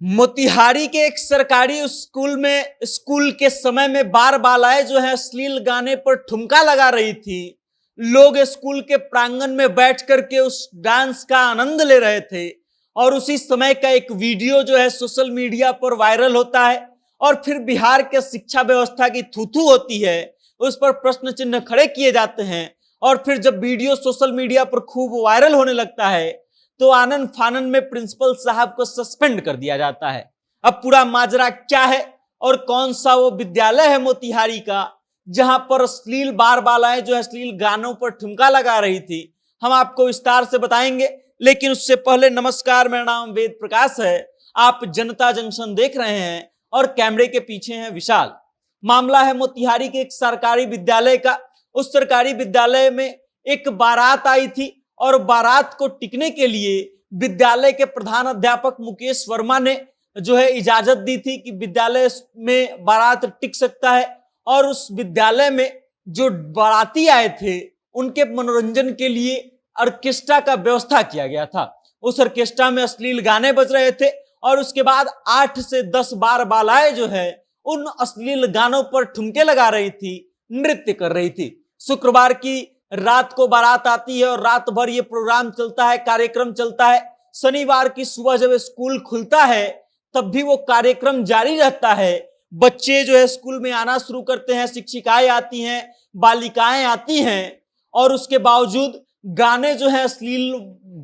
मोतिहारी के एक सरकारी स्कूल के समय में बार बालाएं जो है अश्लील गाने पर ठुमका लगा रही थी। लोग स्कूल के प्रांगण में बैठ करके उस डांस का आनंद ले रहे थे और उसी समय का एक वीडियो जो है सोशल मीडिया पर वायरल होता है और फिर बिहार के शिक्षा व्यवस्था की थू होती है, उस पर प्रश्न चिन्ह खड़े किए जाते हैं। और फिर जब वीडियो सोशल मीडिया पर खूब वायरल होने लगता है तो आनन फानन में प्रिंसिपल साहब को सस्पेंड कर दिया जाता है। अब पूरा माजरा क्या है और कौन सा वो विद्यालय है मोतिहारी का जहां पर अश्लील बार बालाएं जो अश्लील गानों पर ठुमका लगा रही थी, हम आपको विस्तार से बताएंगे। लेकिन उससे पहले नमस्कार, मेरा नाम वेद प्रकाश है। आप जनता जंक्शन देख रहे हैं और कैमरे के पीछे हैं विशाल। मामला है मोतिहारी के एक सरकारी विद्यालय का। उस सरकारी विद्यालय में एक बारात आई थी और बारात को टिकने के लिए विद्यालय के प्रधान अध्यापक मुकेश वर्मा ने जो है इजाजत दी थी कि विद्यालय में बारात टिक सकता है। और उस विद्यालय में जो बाराती आए थे उनके मनोरंजन के लिए ऑर्केस्ट्रा का व्यवस्था किया गया था। उस ऑर्केस्ट्रा में अश्लील गाने बज रहे थे और उसके बाद 8 से 10 बार बालाएं जो है उन अश्लील गानों पर ठुमके लगा रही थी, नृत्य कर रही थी। शुक्रवार की रात को बारात आती है और रात भर ये प्रोग्राम चलता है, कार्यक्रम चलता है। शनिवार की सुबह जब स्कूल खुलता है तब भी वो कार्यक्रम जारी रहता है। बच्चे जो है स्कूल में आना शुरू करते हैं, शिक्षिकाएं आती हैं, बालिकाएं आती हैं और उसके बावजूद गाने जो है अश्लील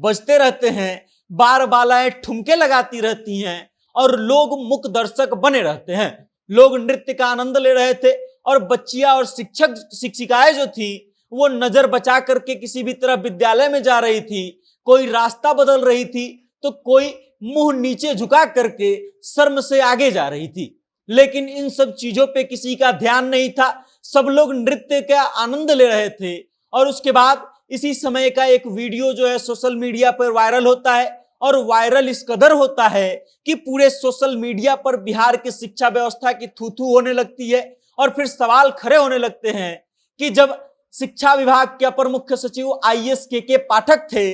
बजते रहते हैं, बार बालाएं ठुमके लगाती रहती हैं और लोग मूक दर्शक बने रहते हैं। लोग नृत्य का आनंद ले रहे थे और बच्चियां और शिक्षिकाएं जो थी वो नजर बचा करके किसी भी तरह विद्यालय में जा रही थी। कोई रास्ता बदल रही थी तो कोई मुंह नीचे झुका करके शर्म से आगे जा रही थी। लेकिन इन सब चीजों पे किसी का ध्यान नहीं था। सब लोग नृत्य का आनंद ले रहे थे और उसके बाद इसी समय का एक वीडियो जो है सोशल मीडिया पर वायरल होता है और वायरल इस कदर होता है कि पूरे सोशल मीडिया पर बिहार की शिक्षा व्यवस्था की थू होने लगती है। और फिर सवाल खड़े होने लगते हैं कि जब शिक्षा विभाग के अपर मुख्य सचिव आईएएस के पाठक थे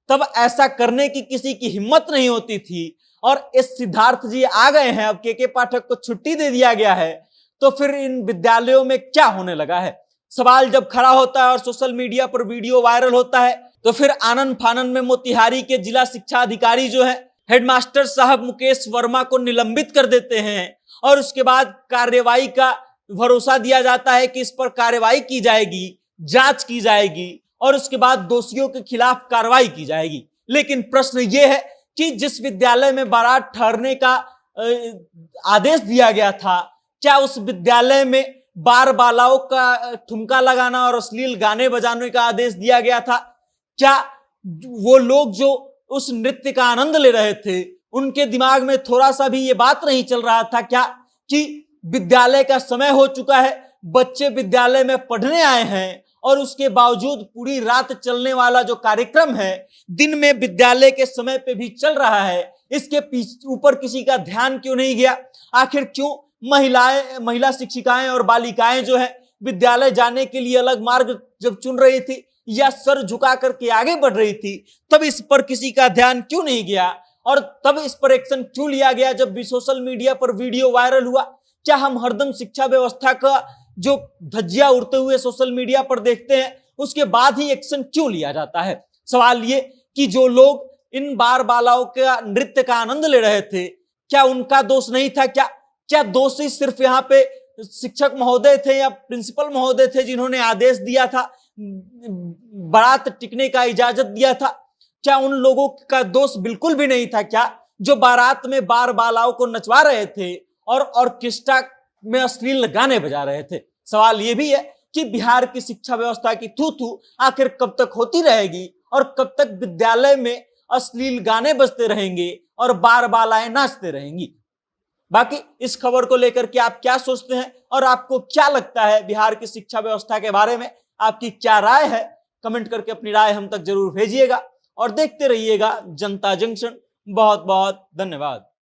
तब ऐसा करने की किसी की हिम्मत नहीं होती थी और एस सिद्धार्थ जी आ गए हैं, अब के पाठक को छुट्टी दे दिया गया है, तो फिर इन विद्यालयों में क्या होने लगा है। सवाल जब खड़ा होता है और सोशल मीडिया पर वीडियो वायरल होता है तो फिर आनन फानन में मोतिहारी के जिला शिक्षा अधिकारी जो है हेडमास्टर साहब मुकेश वर्मा को निलंबित कर देते हैं और उसके बाद कार्यवाही का भरोसा दिया जाता है कि इस पर कार्यवाही की जाएगी, जांच की जाएगी और उसके बाद दोषियों के खिलाफ कार्रवाई की जाएगी। लेकिन प्रश्न यह है कि जिस विद्यालय में बारात ठहरने का आदेश दिया गया था, क्या उस विद्यालय में बार बालाओं का ठुमका लगाना और अश्लील गाने बजाने का आदेश दिया गया था? क्या वो लोग जो उस नृत्य का आनंद ले रहे थे उनके दिमाग में थोड़ा सा भी ये बात नहीं चल रहा था क्या कि विद्यालय का समय हो चुका है, बच्चे विद्यालय में पढ़ने आए हैं और उसके बावजूद पूरी रात चलने वाला जो कार्यक्रम है दिन में विद्यालय के समय पे भी चल रहा है, इसके ऊपर किसी का ध्यान क्यों नहीं गया? आखिर क्यों महिला शिक्षिकाएं और बालिकाएं जो है विद्यालय जाने के लिए अलग मार्ग जब चुन रही थी या सर झुका करके आगे बढ़ रही थी तब इस पर किसी का ध्यान क्यों नहीं गया और तब इस पर एक्शन क्यों लिया गया जब भी सोशल मीडिया पर वीडियो वायरल हुआ? क्या हम हरदम शिक्षा व्यवस्था का जो धज्जियां उड़ते हुए सोशल मीडिया पर देखते हैं उसके बाद ही एक्शन क्यों लिया जाता है? सवाल ये कि जो लोग इन बार बालाओं का नृत्य का आनंद ले रहे थे क्या उनका दोष नहीं था? क्या दोषी सिर्फ यहाँ पे शिक्षक महोदय थे या प्रिंसिपल महोदय थे जिन्होंने आदेश दिया था, बारात टिकने का इजाजत दिया था? क्या उन लोगों का दोष बिल्कुल भी नहीं था क्या जो बारात में बार बालाओं को नचवा रहे थे और ऑर्केस्ट्रा में अश्लील गाने बजा रहे थे? सवाल यह भी है कि बिहार की शिक्षा व्यवस्था की थू आखिर कब तक होती रहेगी और कब तक विद्यालय में अश्लील गाने बजते रहेंगे और बार बालाएं नाचते रहेंगी। बाकी इस खबर को लेकर के आप क्या सोचते हैं और आपको क्या लगता है बिहार की शिक्षा व्यवस्था के बारे में? आपकी क्या राय है? कमेंट करके अपनी राय हम तक जरूर भेजिएगा और देखते रहिएगा जनता जंक्शन। बहुत बहुत धन्यवाद।